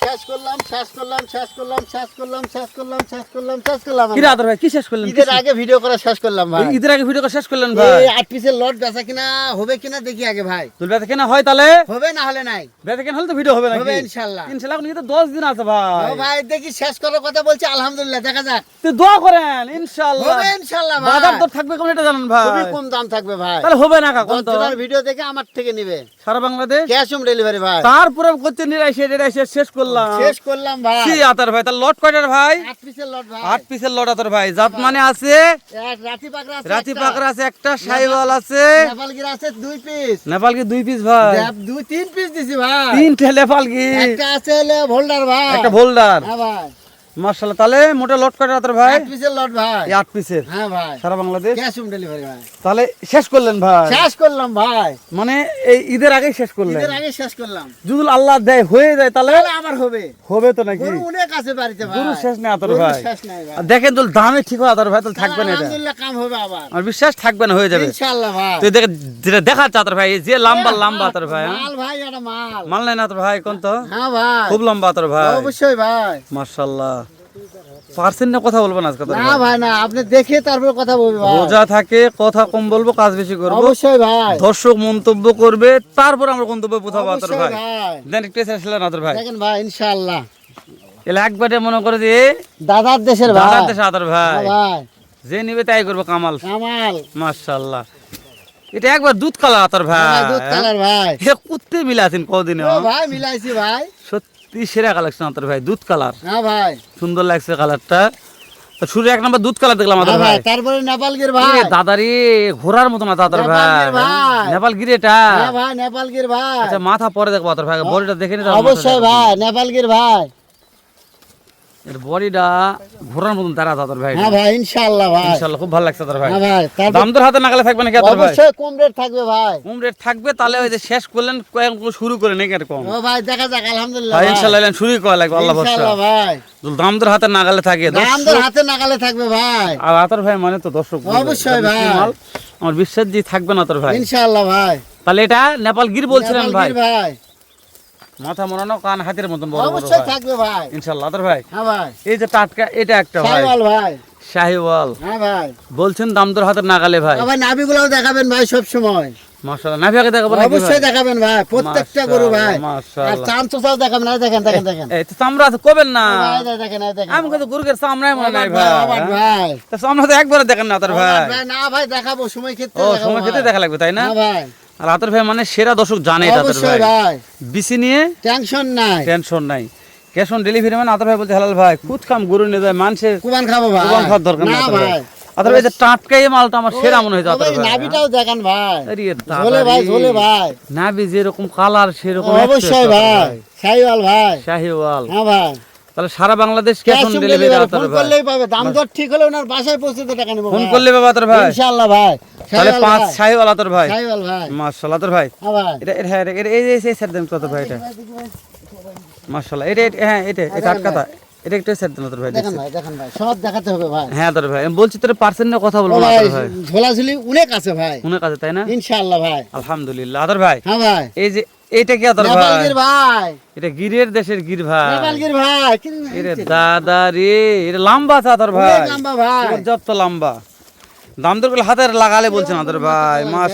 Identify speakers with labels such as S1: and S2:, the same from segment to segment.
S1: শেষ করলাম শেষ করলাম শেষ করলাম শেষ করলাম শেষ করলাম শেষ করলাম শেষ করলাম
S2: কি রে আদর ভাই কি শেষ করলেন?
S1: ঈদের আগে ভিডিও করা শেষ করলাম ভাই।
S2: ঈদের আগে ভিডিও শেষ করলেন ভাই?
S1: এই 8 পিসের লট বেচা কিনা হবে কিনা দেখি আগে ভাই।
S2: তোর বেচা কেনা হয় তাহলে
S1: হবে না হলে নাই।
S2: বেচা কেনা হলে তো ভিডিও হবে নাকি?
S1: হবে ইনশাআল্লাহ।
S2: ইনশাআল্লাহ এখন তো 10 দিন আছে ভাই।
S1: ও ভাই দেখি শেষ করার কথা বলছি আলহামদুলিল্লাহ দেখা যাক।
S2: তো দোয়া করেন ইনশাআল্লাহ।
S1: হবে ইনশাআল্লাহ ভাই।
S2: বাজার দর থাকবে কোন এটা জানেন ভাই?
S1: খুবই কম দাম থাকবে ভাই।
S2: তাহলে হবে না কাকা কোন তো?
S1: তোমার ভিডিও দেখে আমার থেকে নেবে
S2: সারা বাংলাদেশ
S1: ক্যাশ অন ডেলিভারি ভাই।
S2: তারপরে করতে নিরাইশে শেষ করলাম।
S1: শেষ করলাম ভাই।
S2: কি আতর ভাই তার লট কয়টার ভাই?
S1: 8 পিসের লট ভাই।
S2: 8 পিসের লট আতর ভাই। জাত মানে আছে
S1: এক রাতি পাকড়া আছে।
S2: রাতি পাকড়া আছে একটা, শাইওয়াল আছে,
S1: নেপাল গির আছে 2 পিস।
S2: নেপাল কি 2 পিস ভাই?
S1: 3 পিস দিছি ভাই।
S2: 3টে নেপাল কি
S1: একটা আছে হলো ভোল্ডার ভাই।
S2: একটা ভোল্ডার।
S1: হ্যাঁ ভাই।
S2: মাশাআল্লাহ তাহলে মোটা লট কয়টা আতর ভাই?
S1: 8 পিসের লট ভাই।
S2: 8 পিসের
S1: হ্যাঁ ভাই।
S2: সারা বাংলাদেশ
S1: ক্যাশ অন ডেলিভারি ভাই।
S2: তাহলে শেষ করলেন ভাই?
S1: শেষ করলাম ভাই।
S2: মানে এই ঈদের আগে শেষ করলেন?
S1: ঈদের আগে শেষ করলাম।
S2: যদি আল্লাহ দেয় হয়ে যায় তাহলে
S1: তাহলে আবার হবে।
S2: হবে তো নাকি?
S1: গরু অনেক আছে বাড়িতে ভাই।
S2: গরু শেষ নেই আতর
S1: গরু
S2: ভাই।
S1: শেষ নাই ভাই।
S2: আর দেখেন তো দামে ঠিক হয় আতর ভাই তাহলে থাকবে না এটা।
S1: আলহামদুলিল্লাহ কাম হবে আবার।
S2: আমার বিশ্বাস থাকবে না হয়ে যাবে
S1: ইনশাআল্লাহ ভাই।
S2: তুই দেখে যেটা দেখাচ্ছে আতর ভাই যে লম্বা লম্বা আতর ভাই। হ্যাঁ?
S1: মাল ভাই এটা মাল।
S2: মাল নাই না আতর ভাই কোন তো?
S1: হ্যাঁ ভাই।
S2: খুব লম্বা আতর ভাই।
S1: অবশ্যই ভাই।
S2: মাশাআল্লাহ পারছেন না কথা বলবো না আজকে আতর
S1: না
S2: ভাই।
S1: ভাই না আপনি দেখে তারপর কথা বলবেন ভাই।
S2: রোজা থাকে কথা কম বলবো কাজ বেশি করবো।
S1: অবশ্যই ভাই।
S2: দর্শক মন্তব্য করবে তারপর আমরা গন্তব্য কোথাও আতর
S1: অবশ্যই
S2: ভাই।
S1: ভাই।
S2: দেন একটু এসেছিলেন আতর ভাই।
S1: দেখেন ভাই ইনশাআল্লাহ।
S2: এলে একবারে মনে করে যে
S1: দাদার দেশের ভাই।
S2: দাদার দেশে আতর ভাই।
S1: হ্যাঁ ভাই।
S2: যে নিবে তাই করবো কামাল।
S1: কামাল।
S2: মাশাআল্লাহ এটা একবার দুধ কালার আতর ভাই।
S1: ভাই দুধ কালার ভাই।
S2: এ কুত্তে মিলাছেন কদিনে
S1: ও ভাই মিলাইছি ভাই।
S2: সত্যি সেরা কালেকশন আতর ভাই দুধ কালার
S1: হ্যাঁ ভাই।
S2: সুন্দর লাগছে কালারটা। তো শুরু এক নাম্বার দুধ কালার দেখলাম আতর
S1: হ্যাঁ
S2: ভাই।
S1: ভাই তারপরে নেপাল গির ভাই।
S2: এ দাদারি ঘোড়ার মতন আছে আতর ভাই।
S1: নেপাল গির ভাই।
S2: নেপাল গিরে এটা।
S1: হ্যাঁ ভাই নেপাল গির ভাই।
S2: আচ্ছা মাথা পরে দেখবো আতর ভাই বডিটা দেখে নিতে
S1: অবশ্যই ভাই নেপাল গির ভাই।
S2: এর বডিটা ঘোড়ার মতন তারা আতর ভাই।
S1: হ্যাঁ ভাই ইনশাআল্লাহ ভাই।
S2: ইনশাআল্লাহ খুব ভালো লাগছে আতর ভাই।
S1: হ্যাঁ ভাই তারপর
S2: দাম দর হাতে নাগালে থাকবে নাকি আতর ভাই?
S1: অবশ্যই কম রেট থাকবে ভাই।
S2: কম রেট থাকবে তাহলে ওই যে শেষ করলেন কয়েক শুরু করে নাকি এরকম?
S1: ও ভাই দেখা যাক আলহামদুলিল্লাহ
S2: ভাই
S1: ভাই।
S2: ইনশাআল্লাহ শুরু করা লাগবে আল্লাহ ভরসা।
S1: ইনশাআল্লাহ ভাই।
S2: দাম দর হাতে নাগালে থাকে
S1: দাম দর হাতে নাগালে থাকবে ভাই।
S2: আর আতর ভাই মানে তো দর্শক
S1: অবশ্যই ভাই।
S2: আমার বিশ্বাস যে থাকবে না আতর ভাই।
S1: ইনশাআল্লাহ ভাই।
S2: তাহলে এটা নেপাল গির বলছিলেন
S1: নেপাল
S2: ভাই।
S1: গির ভাই।
S2: মাথা মোড়ানো কান হাতের মতন বড় বড়
S1: অবশ্যই
S2: ভাই।
S1: থাকবে ভাই।
S2: ইনশাআল্লাহ আতর ভাই
S1: হ্যাঁ ভাই।
S2: এই যে টাটকা এটা একটা ভাই
S1: শাহিওয়াল ভাই।
S2: শাহিওয়াল
S1: হ্যাঁ ভাই।
S2: বলছেন দাম দর হাতে নাগালে ভাই।
S1: আবার নাভিগুলোও দেখাবেন ভাই সব সময়।
S2: মাশাআল্লাহ নাভি আগে দেখাবো নাকি
S1: অবশ্যই
S2: ভাই?
S1: দেখাবেন ভাই প্রত্যেকটা গরু ভাই। আর
S2: মাশাআল্লাহ
S1: চাম চোষাও দেখাবেন আর দেখেন দেখেন দেখেন।
S2: এই তো চামড়া আছে কবেন না?
S1: ভাই দেখেন দেখেন।
S2: আমি কত গরুকের চামড়াই মনে নাই
S1: ভাই
S2: ভাই।
S1: আবার ভাই।
S2: তা চামড়া তো একবারে দেখেন না আতর ভাই।
S1: ভাই না ভাই দেখাবো সময় ক্ষেত্রে
S2: ও
S1: দেখাবো
S2: সময় খেতে
S1: ভাই।
S2: দেখা লাগবে তাই না?
S1: হ্যাঁ ভাই।
S2: আর আতর ভাই মানে সেরা দর্শক জানে এটা আতর
S1: অবশ্যই
S2: ভাই।
S1: ভাই।
S2: বিসি নিয়ে
S1: টেনশন নাই।
S2: টেনশন নাই ক্যাশ অন ডেলিভারি মানে আতর ভাই বলতে হালাল ভাই খুদ খাম গরু নিয়ে যায় মানুষের
S1: কুরবান খাবো ভাই।
S2: কুরবান খাওয়ার দরকার
S1: না
S2: না আতর ভাই।
S1: ভাই।
S2: আতর ভাই যে টাটকা এই মালটা আমার সেরা মনে হয়েছে
S1: ও
S2: আতর
S1: ভাই
S2: ভাই।
S1: নাভিটাও দেখেন ভাই।
S2: আরে
S1: ঝোলে ভাই ঝোলে ভাই।
S2: নাভি যেরকম কালার সেরকম
S1: অবশ্যই ভাই। শাহিওয়াল ভাই।
S2: শাহিওয়াল।
S1: হ্যাঁ ভাই।
S2: তাহলে সারা Bangladesh cash
S1: cash
S2: on
S1: on
S2: delivery
S1: delivery
S2: আতর
S1: ফোন
S2: ভাই।
S1: করলেই পাবে। দাম দর ঠিক হলে ওনার বাসায় পৌঁছে দিয়ে টাকা নেবো
S2: ফোন
S1: ভাই।
S2: করলে বাবা আতর ভাই
S1: ইনশাআল্লাহ ভাই।
S2: তাহলে
S1: শাহিওয়াল
S2: 5
S1: ভাই।
S2: শাহিওয়াল আতর ভাই।
S1: শাহিওয়াল ভাই।
S2: মাশাআল্লাহ আতর ভাই
S1: হ্যাঁ ভাই।
S2: এটা এটা এটা এই সেট দেন কত ভাই এটা মাশাআল্লাহ এটা হ্যাঁ এটা এটা আটকাতা এটা একটু সেট দেন আতর ভাই
S1: দেখেন ভাই দেখেন ভাই সব দেখাতে হবে ভাই।
S2: হ্যাঁ আতর ভাই আমি বলছি তোর পার্সেন্ট নিয়ে কথা
S1: ও
S2: বলবো না
S1: ভাই
S2: আতর ভাই
S1: ঝোলাঝুলি অনেক আছে ভাই।
S2: মনে কাছে তাই না
S1: ইনশাআল্লাহ ভাই।
S2: আলহামদুলিল্লাহ আতর ভাই
S1: হ্যাঁ ভাই।
S2: এই যে এইটা কি আতর
S1: নেপাল
S2: ভাই
S1: গির ভাই।
S2: এটা গিরের দেশের গির ভাই
S1: নেপাল গির ভাই।
S2: এরে দাদা রে এটা লম্বা আছে আতর ভাই
S1: অনেক লম্বা ভাই।
S2: পর্যাপ্ত লম্বা দাম দর গুলো হাতের লাগালে বলছেন আতর ভাই মাস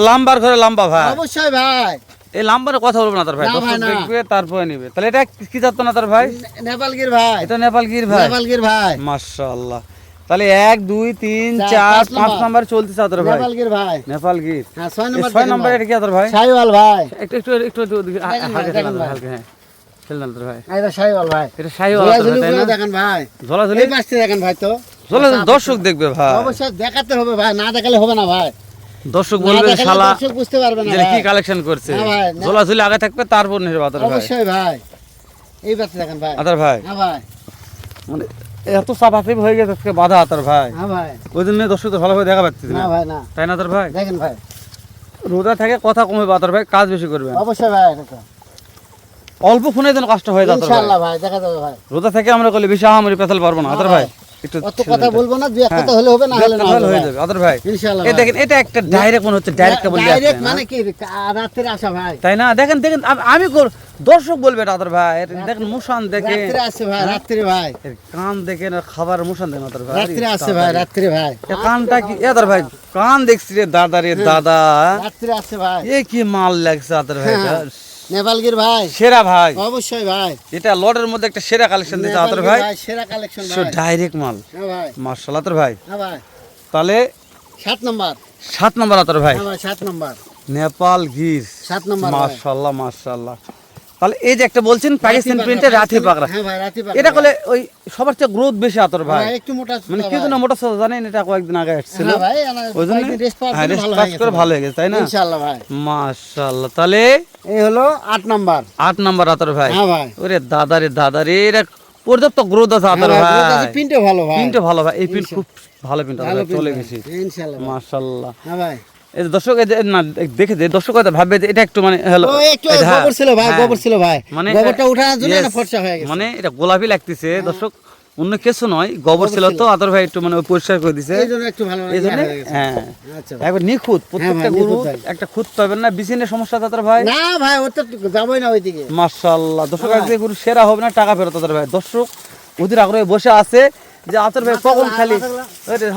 S2: লম্বার ঘরে লম্বা ভাই
S1: অবশ্যই ভাই।
S2: এই লাম্বার কথা বলবো না আতর ভাই
S1: না ভাই,
S2: দর্শক
S1: না।
S2: দেখবে তারপরে নিবে তাহলে এটা কি জাত না আতর ভাই
S1: নেপাল গির ভাই।
S2: এটা নেপাল গির ভাই
S1: নেপাল গির ভাই।
S2: মাশাআল্লাহ তাহলে 1 2 3
S1: চার,
S2: 4 5 নাম্বার চলতেছে আতর ভাই
S1: নেপাল গির ভাই।
S2: নেপাল গির
S1: হ্যাঁ 6
S2: এই
S1: নম্বর
S2: 6 নাম্বার এটা কি আতর ভাই
S1: শাহিওয়াল ভাই।
S2: একটু একটু একটু
S1: দেখেন ভাই,
S2: হালকা
S1: দেখেন ভাই।
S2: হালকা হ্যাঁ খেলনা আতর ভাই
S1: এটা শাহিওয়াল ভাই।
S2: এটা শাহিওয়াল আতর
S1: ঝোলাঝুলি
S2: ভাই তাই
S1: গুলো
S2: না
S1: দেখেন ভাই।
S2: ঝোলাঝুলি
S1: এই পাশে দেখেন ভাই তো।
S2: দর্শক দেখবে ভাই
S1: অবশ্যই দেখাতে হবে ভাই না দেখালে হবে না ভাই।
S2: দর্শক
S1: না
S2: বলবে
S1: দেখালে
S2: শালা
S1: দর্শক বুঝতে পারবে না
S2: যে কি
S1: ভাই।
S2: কালেকশন করছে
S1: হ্যাঁ ভাই, না।
S2: ঝোলাঝুলি আগে থাকবে তারপর নিবে আতর ভাই
S1: অবশ্যই ভাই। এই পাশে দেখেন ভাই।
S2: আতর ভাই
S1: হ্যাঁ ভাই।
S2: মানে এত সাফাফি হয়ে গেছে আজকে বাধা আতর ভাই
S1: হ্যাঁ ভাই।
S2: ওই জন্য দর্শক তো ভালোভাবে দেখা পাচ্ছি
S1: না
S2: না
S1: ভাই না।
S2: তাই না আতর ভাই
S1: দেখেন ভাই।
S2: রোজা থাকে কথা কমে আতর ভাই কাজ বেশি করবেন
S1: অবশ্যই ভাই এটা তো।
S2: অল্প ফোনে যেন কষ্ট হয়ে যায় আতর ভাই
S1: ইনশাআল্লাহ ভাই দেখা যাবে ভাই।
S2: রোজা থেকে আমরা করলে বেশি আহামরি পেছাল পারবো না আতর ভাই একটু
S1: অত কথা বলবো না, দুই এক কথা হলে হবে, না হলে না
S2: হলে
S1: হবে
S2: হয়ে
S1: ভাই।
S2: যাবে আদর ভাই।
S1: ইনশাআল্লাহ
S2: এই
S1: ভাই।
S2: দেখেন এটা একটা ডাইরেক্ট মনে হচ্ছে, ডাইরেক্ট বলে
S1: ডাইরেক্ট মানে কি রাতের আশা ভাই,
S2: তাই না? দেখেন দেখেন আমি দর্শক বলবে এটা আদর ভাই, দেখেন মুসান দেখে
S1: রাত্রে আসে ভাই, রাত্রে ভাই,
S2: এর কান দেখেন, আর খাবার মুসান দেখেন আদর ভাই।
S1: রাত্রে আসে ভাই, রাত্রে ভাই,
S2: এ কানটা কি আদর ভাই, কান দেখছি রে দাদা রে দাদা,
S1: রাত্রে আসে ভাই।
S2: এ কি মাল লাগছে আদর ভাই, এটা
S1: নেপালগির ভাই,
S2: সেরা ভাই,
S1: অবশ্যই ভাই,
S2: এটা লটের মধ্যে একটা সেরা কালেকশন দিতে আদর ভাই,
S1: সেরা কালেকশন ভাই।
S2: ডাইরেক্ট মাল।
S1: হ্যাঁ ভাই,
S2: মাশাআল্লাহ আদর ভাই।
S1: হ্যাঁ ভাই,
S2: তাহলে
S1: 7 নম্বর,
S2: 7 নম্বর আদর ভাই,
S1: হ্যাঁ ভাই, 7 নম্বর,
S2: নেপাল গির,
S1: 7 নম্বর ভাই।
S2: মাশাআল্লাহ মাশাআল্লাহ। তাহলে এই যে একটা বলছেন পাকিস্তান প্রিন্টের রাথি পাকড়া,
S1: হ্যাঁ ভাই, রাতি পাকড়া।
S2: এটা করলে ওই সবার চেয়ে গ্রোথ বেশি আতর ভাই,
S1: ভাই একটু মোটা
S2: মানে
S1: সুতা
S2: কি জন্য
S1: ভাই।
S2: মোটা সাদা জানেন, এটা কয়েকদিন আগে আসছিল,
S1: হ্যাঁ ভাই,
S2: ওই জন্য
S1: কয়েকদিন rest পাওয়ার জন্য ভালো হয়ে
S2: করে
S1: গেছে
S2: ভালো হয়ে গেছে, তাই না?
S1: ইনশাআল্লাহ ভাই।
S2: মাশাআল্লাহ। তাহলে
S1: এই হলো 8 নম্বর,
S2: 8 নম্বর আতর ভাই।
S1: হ্যাঁ ভাই,
S2: ওরে দাদা রে, এটা পর্যাপ্ত গ্রোথ আছে আতর
S1: হ্যাঁ
S2: ভাই,
S1: ভাই, প্রিন্টে ভালো ভাই,
S2: প্রিন্টও ভালো ভাই, এই প্রিন্ট খুব ভালো প্রিন্ট
S1: ভালো
S2: চলে
S1: print
S2: গেছে,
S1: ভাই, ইনশাআল্লাহ ভাই।
S2: মাশাআল্লাহ।
S1: হ্যাঁ ভাই,
S2: এই যে দর্শক, এই যে না দেখে যে দর্শক হয়তো ভাববে যে এটা একটু মানে হলো,
S1: ও একটু গোবর ছিল ভাই, গোবর ছিল ভাই,
S2: মানে
S1: গোবরটা উঠানোর জন্য
S2: yes,
S1: এটা ফর্সা হয়ে গেছে,
S2: মানে এটা গোলাপি লাগতেছে দর্শক, অন্য কিছু নয়, গোবর ছিল তো আদর ভাই একটু মানে ওই পরিষ্কার করে দিছে,
S1: এই জন্য একটু ভালো
S2: এই জন্য
S1: হয়ে গেছে।
S2: হ্যাঁ
S1: আচ্ছা ভাই।
S2: একবার নিখুঁত, প্রত্যেকটা
S1: ভাই,
S2: গরু
S1: নিখুঁত ভাই।
S2: একটা খুঁত পাবেন না, বিছিনের সমস্যা আদর ভাই।
S1: না ভাই, ওর তো যাবোই না ওইদিকে।
S2: মাশাআল্লাহ দর্শক,
S1: হ্যাঁ।
S2: আজকে গরু সেরা হবে না, টাকা ফেরত আদর ভাই। দর্শক ওদের আগ্রহে বসে আছে যে আতর ভাই কখন খালি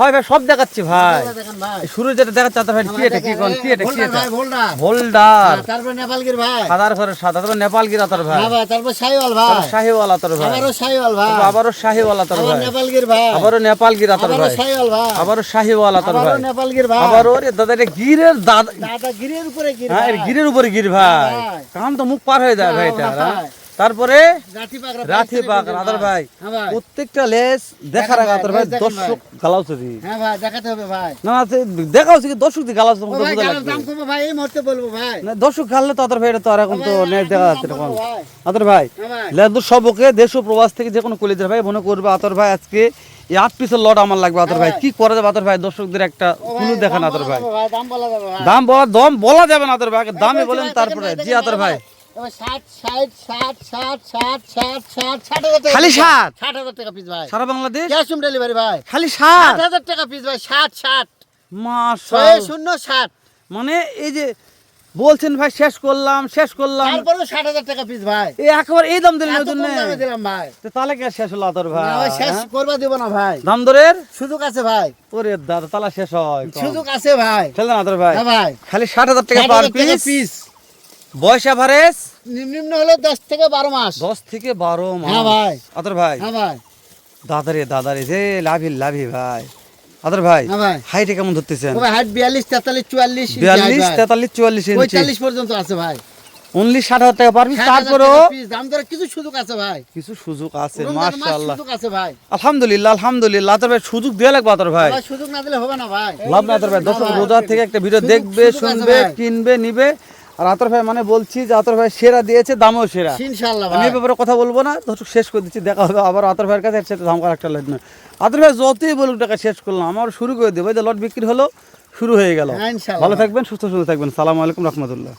S2: হয় ভাই, সব দেখাচ্ছি ভাই,
S1: দেখেন ভাই,
S2: শুরু যেটা দেখাচ্ছে আতর ভাই, কি এটা কি কোন কি এটা কি
S1: ভোল্ডার
S2: এটা
S1: ভাই, ভোল্ডার।
S2: হোল্ডার,
S1: তারপর নেপালগির ভাই,
S2: সাদার ঘরে সাদা, তারপর নেপাল গির আতর ভাই,
S1: হ্যাঁ ভাই, তারপর শাহিওয়াল ভাই,
S2: শাহিওয়াল আতর ভাই,
S1: আবারও শাহিওয়াল ভাই,
S2: আবারও শাহিওয়াল আতর
S1: আবার
S2: ভাই,
S1: নেপালগির ভাই,
S2: আবারও নেপাল গির আতর
S1: আবারও
S2: ভাই,
S1: শাহিওয়াল ভাই,
S2: আবারও শাহিওয়াল আতর
S1: আবারও
S2: ভাই,
S1: নেপালগির ভাই,
S2: আবারও রে দাদা এটা গিরের দাদা,
S1: দাদা গিরের উপরে গির
S2: হ্যাঁ
S1: ভাই,
S2: এর গিরের উপরে গির ভাই,
S1: ভাই।
S2: কান তো মুখ পার হয়ে যায় ভাই এটা,
S1: ভাই।
S2: হ্যাঁ। তারপরে
S1: রাতি পাকড়া,
S2: রাথি পাক আদর ভাই,
S1: হ্যাঁ ভাই,
S2: প্রত্যেকটা লেস দেখার আগে
S1: ভাই,
S2: আদর ভাই,
S1: লেজ দেখেন
S2: দর্শক গালাউছে দি
S1: হ্যাঁ ভাই, দেখাতে হবে ভাই।
S2: না না দেখা হচ্ছে কি দর্শক দি গালাউছে
S1: ও
S2: তোমাকে
S1: ভাই,
S2: বুঝা
S1: গালের
S2: লাগবে
S1: দাম কমো ভাই, এই মুহূর্তে বলবো ভাই।
S2: না, দর্শক গাললে তো আদর ভাই, এটা তো আর এখন তো
S1: ভাই,
S2: নেট দেখা যাচ্ছে
S1: দাম
S2: এরকম
S1: বলবো ভাই।
S2: আদর ভাই।
S1: হ্যাঁ ভাই,
S2: লেদুর সবকে দেশ ও প্রবাস থেকে যে কোনো কলেজের ভাই মনে করবে আতর ভাই আজকে এই 8 পিসের লট আমার লাগবে আতর ভাই, কি করা যাবে আতর ভাই, দর্শকদের একটা
S1: ও ভাই,
S2: কুলু দেখান
S1: দাম
S2: আতর
S1: বলা
S2: ভাই,
S1: যাবে ভাই, দাম বলা যাবে ভাই।
S2: দাম বলা যাবে না আতর ভাই, আগে দামে
S1: এই
S2: বলেন
S1: ভাই,
S2: তারপরে
S1: দেখেন ভাই,
S2: জি
S1: দেখেন
S2: আতর ভাই।
S1: এবার 60, 60, 60, 60, 60, 60, 60,000 টাকা
S2: খালি
S1: পিস
S2: 60?
S1: ভাই। 60,000 টাকা পিস ভাই,
S2: সারা বাংলাদেশ
S1: ক্যাশ অন ডেলিভারি ভাই,
S2: খালি 60?
S1: 60,000 টাকা পিস ভাই, 60, 60,
S2: মাশাআল্লাহ,
S1: 60,
S2: মানে এই যে বলছেন ভাই শেষ করলাম
S1: তারপরে 60,000 টাকা পিস ভাই,
S2: এই একবার এই দাম দিলেন
S1: এত
S2: ওই জন্য,
S1: কম দামে দিলাম ভাই,
S2: তো তাহলে কে শেষ হলো আতর ভাই,
S1: না ভাই, শেষ
S2: হ্যাঁ?
S1: করবা দিব না ভাই,
S2: দাম দরের
S1: সুযোগ আছে ভাই,
S2: ওরে দাদা তালা শেষ হয় কম।
S1: সুযোগ আছে ভাই,
S2: চলেন আতর ভাই,
S1: হ্যাঁ ভাই,
S2: খালি 60,000 টাকা পার
S1: 60,000 টাকা
S2: পিস,
S1: পিস,
S2: বয়স এভারেজ
S1: নিম্ন হলো 10 থেকে 12 মাস,
S2: 10 থেকে 12 মাস।
S1: হ্যাঁ ভাই,
S2: আতর ভাই
S1: হ্যাঁ ভাই,
S2: দাদারে যে লাভি ভাই, আতর ভাই
S1: হ্যাঁ ভাই,
S2: হাইটে কেমন ধরতেছেন?
S1: ও ভাই, হাইট 42, 43, 44 ইঞ্চি
S2: 42
S1: হাইট ভাই।
S2: 43 44 ইঞ্চি,
S1: 45 পর্যন্ত আছে ভাই,
S2: অনলি 60,000 টাকা পার পিস,
S1: 60,000
S2: তারপরেও
S1: টাকা পিস, দাম দরে কিছু সুযোগ আছে ভাই,
S2: কিছু সুযোগ আছে,
S1: রমজান মাস
S2: মাশাআল্লাহ,
S1: সুযোগ আছে ভাই,
S2: আলহামদুলিল্লাহ আতর ভাই সুযোগ দেয়া লাগবে আতর ভাই,
S1: ভাই সুযোগ না দিলে হবে না ভাই,
S2: লাভ না আতর ভাই, দর্শক
S1: ভাই।
S2: রোজা থেকে একটা ভিডিও
S1: সুযোগ-
S2: দেখবে,
S1: সুযোগ আছে
S2: শুনবে,
S1: ভাই।
S2: কিনবে, নিবে, আর আতর ভাই মানে বলছি যে আতর ভাই সেরা দিয়েছে, দামও সেরা।
S1: ইনশাআল্লাহ
S2: আমি
S1: ভাই,
S2: এই ব্যাপারে কথা বলবো না, দর্শক শেষ করে দিচ্ছি, দেখা হবে আবার আতর ভাইয়ের কাছে, এর সাথে ধাম করা একটা লাইট নয়। আতর ভাই যতই বলুক টাকা শেষ করলাম, আমার শুরু করে দেবো, এই যে লট বিক্রি হলো, শুরু হয়ে গেল।
S1: হ্যাঁ, ইনশাআল্লাহ
S2: ভালো
S1: ভাই।
S2: থাকবেন, সুস্থ থাকবেন, সালামু আলাইকুম রহমতুল্লাহ।